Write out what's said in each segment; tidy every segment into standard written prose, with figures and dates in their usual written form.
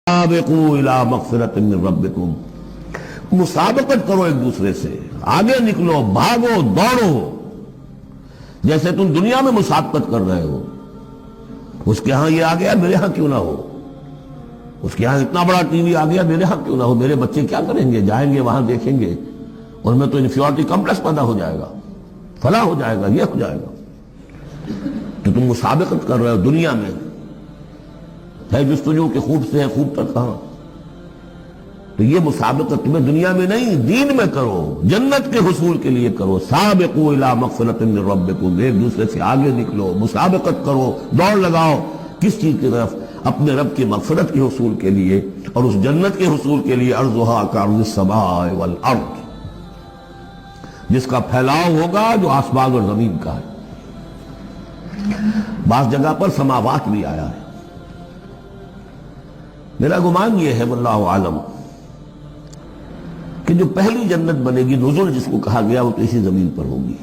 سابقوا الی مغفرۃ من ربکم، مسابقت کرو ایک دوسرے سے، آگے نکلو، بھاگو، دوڑو، جیسے تم دنیا میں مسابقت کر رہے ہو۔ اس کے ہاں یہ آ گیا، میرے ہاں کیوں نہ ہو؟ اس کے ہاں اتنا بڑا ٹی وی آ گیا، میرے ہاں کیوں نہ ہو؟ میرے بچے کیا کریں گے؟ جائیں گے وہاں دیکھیں گے، ان میں تو انفیورٹی کمپلیکس پیدا ہو جائے گا، فلاں ہو جائے گا، یہ ہو جائے گا۔ تو تم مسابقت کر رہے ہو دنیا میں، ہے جستجو کہ خوب سے ہے خوب تک کہاں؟ تو یہ مسابقت تمہیں دنیا میں نہیں، دین میں کرو، جنت کے حصول کے لیے کرو۔ سابقوا الی مغفرۃ من ربکم، ایک دوسرے سے آگے نکلو، مسابقت کرو، دوڑ لگاؤ، کس چیز کی طرف؟ اپنے رب کی مغفرت کے حصول کے لیے، اور اس جنت کے حصول کے لیے ارضھا کعرض السماء والارض، جس کا پھیلاؤ ہوگا جو آسمان اور زمین کا ہے۔ بعض جگہ پر سماوات بھی آیا ہے۔ میرا گمان یہ ہے واللہ عالم کہ جو پہلی جنت بنے گی، نزول جس کو کہا گیا، وہ تو اسی زمین پر ہوگی،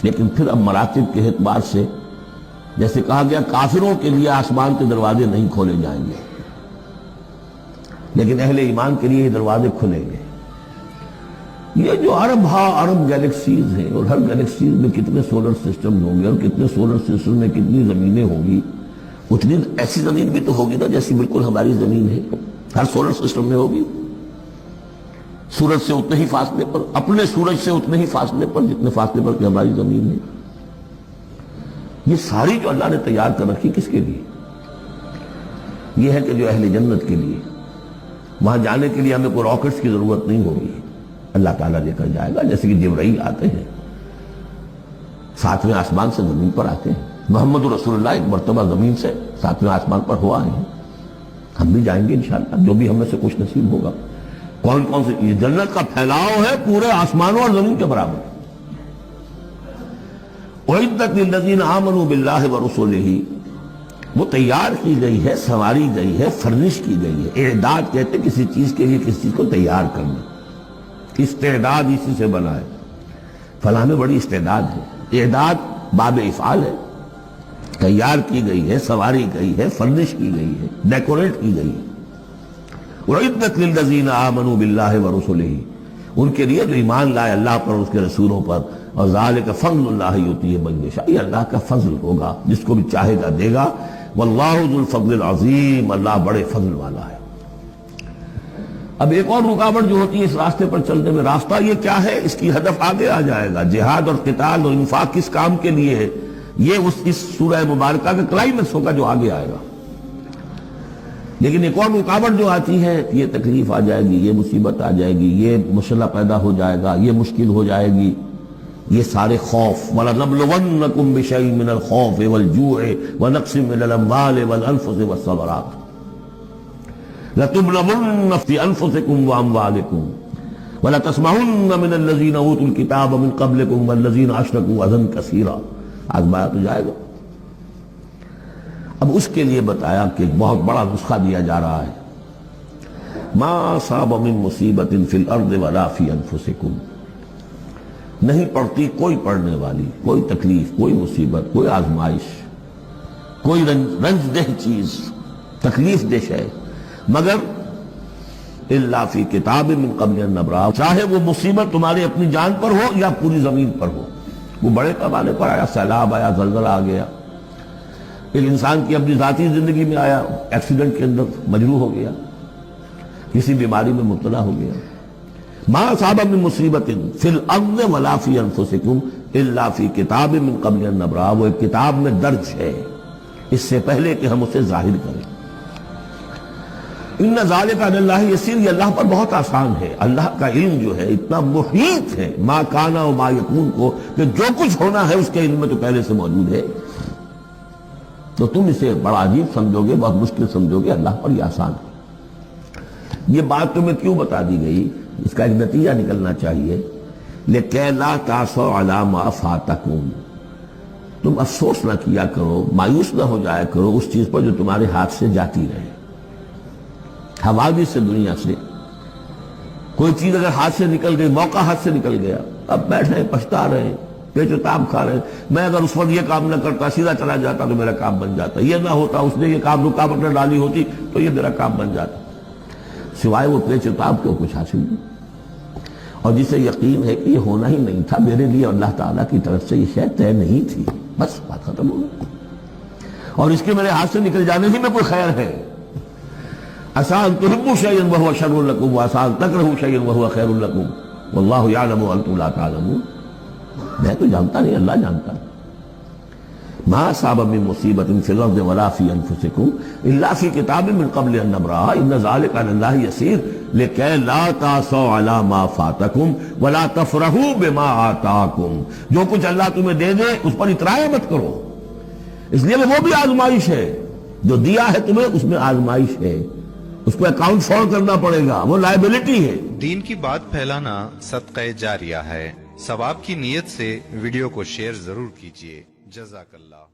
لیکن پھر اب مراتب کے اعتبار سے جیسے کہا گیا کافروں کے لیے آسمان کے دروازے نہیں کھولے جائیں گے، لیکن اہل ایمان کے لیے یہ دروازے کھلیں گے۔ یہ جو ارب گیلیکسیز ہیں، اور ہر گیلیکسیز میں کتنے سولر سسٹم ہوں گے، اور کتنے سولر سسٹم میں کتنی زمینیں ہوں گی، اتنی ایسی زمین بھی تو ہوگی نا جیسی بالکل ہماری زمین ہے، ہر سولر سسٹم میں ہوگی، سورج سے اتنے ہی فاصلے پر، اپنے سورج سے اتنے ہی فاصلے پر جتنے فاصلے پر کہ ہماری زمین ہے۔ یہ ساری جو اللہ نے تیار کر رکھی کس کے لیے؟ یہ ہے کہ جو اہل جنت کے لیے، وہاں جانے کے لیے ہمیں کوئی راکٹس کی ضرورت نہیں ہوگی، اللہ تعالیٰ لے کر جائے گا، جیسے کہ جبرائیل آتے ہیں، ساتویں آسمان سے زمین پر آتے ہیں۔ محمد رسول اللہ ایک مرتبہ زمین سے ساتویں آسمان پر ہوا ہے، ہم بھی جائیں گے انشاءاللہ، جو بھی ہم میں سے کچھ نصیب ہوگا۔ کون کون سے؟ یہ جنت کا پھیلاؤ ہے پورے آسمانوں اور زمین کے برابر۔ اعدت للذین آمنوا باللہ ورسلہ، وہ تیار کی گئی ہے، سنواری گئی ہے، فرنش کی گئی ہے۔ اعداد کہتے ہیں کسی چیز کے لیے کسی چیز کو تیار کرنا، استعداد اسی سے بنا ہے، فلاں میں بڑی استعداد ہے۔ اعداد باب افعال ہے، تیار کی گئی ہے، سنواری گئی ہے، فرنش کی گئی ہے، ڈیکوریٹ کی گئی ہے۔ وَعِدَّتْ لِلَّذِينَ آمَنُوا بِاللَّهِ وَرُسُلِهِ، ان کے لیے جو ایمان لائے اللہ پر اور اس کے رسولوں پر۔ اور ذَلِكَ فَضْلُ اللَّهِ يُؤْتِيهِ مَن يَشَاءُ، یہ اللہ کا فضل ہوگا، جس کو بھی چاہے گا دے گا۔ وَاللَّهُ ذُو الْفَضْلِ الْعَظِيمِ، اللہ بڑے فضل والا ہے۔ اب ایک اور رکاوٹ جو ہوتی ہے اس راستے پر چلنے میں، راستہ یہ کیا ہے؟ اس کی ہدف آگے آ جائے گا، جہاد اور قتال اور انفاق کس کام کے لیے ہے، یہ اس سورہ مبارکہ کا کلائمیکس ہوگا جو آگے آئے گا۔ لیکن ایک اور رکاوٹ جو آتی ہے، یہ تکلیف آ جائے گی، یہ مصیبت آ جائے گی، یہ مسئلہ پیدا ہو جائے گا، یہ مشکل ہو جائے گی، یہ سارے خوف۔ وَلَنَبْلُوَنَّكُمْ بِشَيْءٍ مِّنَ الْخَوْفِ وَالْجُوعِ وَنَقْصٍ مِّنَ الْأَمْوَالِ وَالْأَنفُسِ وَالثَّمَرَاتِ لَتُبْلَوُنَّ فِي أَنفُسِكُمْ وَأَمْوَالِكُمْ وَلَتَسْمَعُنَّ مِنَ الَّذِينَ أُوتُوا الْكِتَابَ مِن قَبْلِكُمْ وَالَّذِينَ أَشْرَكُوا أَذًى كَثِيرًا، آزمایا تو جائے گا۔ اب اس کے لیے بتایا کہ ایک بہت بڑا نسخہ دیا جا رہا ہے۔ ما اصاب من مصیبت فی الارض ولا فی انفسکم، نہیں پڑتی کوئی پڑنے والی، کوئی تکلیف، کوئی مصیبت، کوئی آزمائش، کوئی رنج دہ چیز، تکلیف دہ شے، مگر الا فی کتاب من قبل ان نبرأ، چاہے وہ مصیبت تمہاری اپنی جان پر ہو یا پوری زمین پر ہو۔ وہ بڑے پیمانے پر آیا، سیلاب آیا، زلزلہ آ گیا، ایک انسان کی اپنی ذاتی زندگی میں آیا، ایکسیڈنٹ کے اندر مجروح ہو گیا، کسی بیماری میں مبتلا ہو گیا۔ ما اصاب من مصیبت فی الارض ولا فی انفسکم الا فی کتاب من قبل ان نبرأ، وہ ایک کتاب میں درج ہے اس سے پہلے کہ ہم اسے ظاہر کریں۔ ان ذالک علی اللہ یسیر، یہ اللہ پر بہت آسان ہے۔ اللہ کا علم جو ہے اتنا محیط ہے ما کان و ما یکون کو، کہ جو کچھ ہونا ہے اس کے علم میں تو پہلے سے موجود ہے۔ تو تم اسے بڑا عجیب سمجھو گے، بہت مشکل سمجھو گے، اللہ پر یہ آسان ہے۔ یہ بات تمہیں کیوں بتا دی گئی؟ اس کا ایک نتیجہ نکلنا چاہیے، لِكَيْ لَا تَأْسَوْا عَلَىٰ مَا فَاتَكُمْ، تم افسوس نہ کیا کرو، مایوس نہ ہو جایا کرو اس چیز پر جو تمہارے ہاتھ سے جاتی رہے۔ حوادث سے، دنیا سے کوئی چیز اگر ہاتھ سے نکل گئی، موقع ہاتھ سے نکل گیا، اب بیٹھے پچھتا رہے، پیچ و تاب کھا رہے ہیں۔ میں اگر اس وقت یہ کام نہ کرتا، سیدھا چلا جاتا تو میرا کام بن جاتا، یہ نہ ہوتا، اس نے یہ کام رکاوٹ نہ ڈالی ہوتی تو یہ میرا کام بن جاتا، سوائے وہ پیچ و تاب کے کچھ حاصل نہیں۔ اور جسے یقین ہے کہ یہ ہونا ہی نہیں تھا، میرے لیے اللہ تعالیٰ کی طرف سے یہ شے طے نہیں تھی، بس بات ختم ہو گئی، اور اس کے میرے ہاتھ سے نکل جانے ہی میں کوئی خیر ہے۔ عسیٰ ان تحبوا شیئا وہو شر لکم وعسیٰ ان تکرہوا شیئا وہو خیر لکم واللہ یعلم وانتم لا تعلمون۔ میں تو جانتا نہیں، اللہ جانتا۔ ما اصاب من مصیبۃ فی الارض ولا فی انفسکم الا فی کتاب من قبل ان نبرأها ان ذلک علی اللہ یسیر لکی لا تأسوا علی ما فاتکم ولا تفرحوا بما آتاکم۔ جو کچھ اللہ تمہیں دے دے اس پر اترایا مت کرو، اس لیے وہ بھی آزمائش ہے، جو دیا ہے تمہیں اس میں آزمائش ہے، اس کو اکاؤنٹ فال کرنا پڑے گا، وہ لائبلٹی ہے۔ دین کی بات پھیلانا صدقہ جاریہ ہے، ثواب کی نیت سے ویڈیو کو شیئر ضرور کیجیے۔ جزاک اللہ۔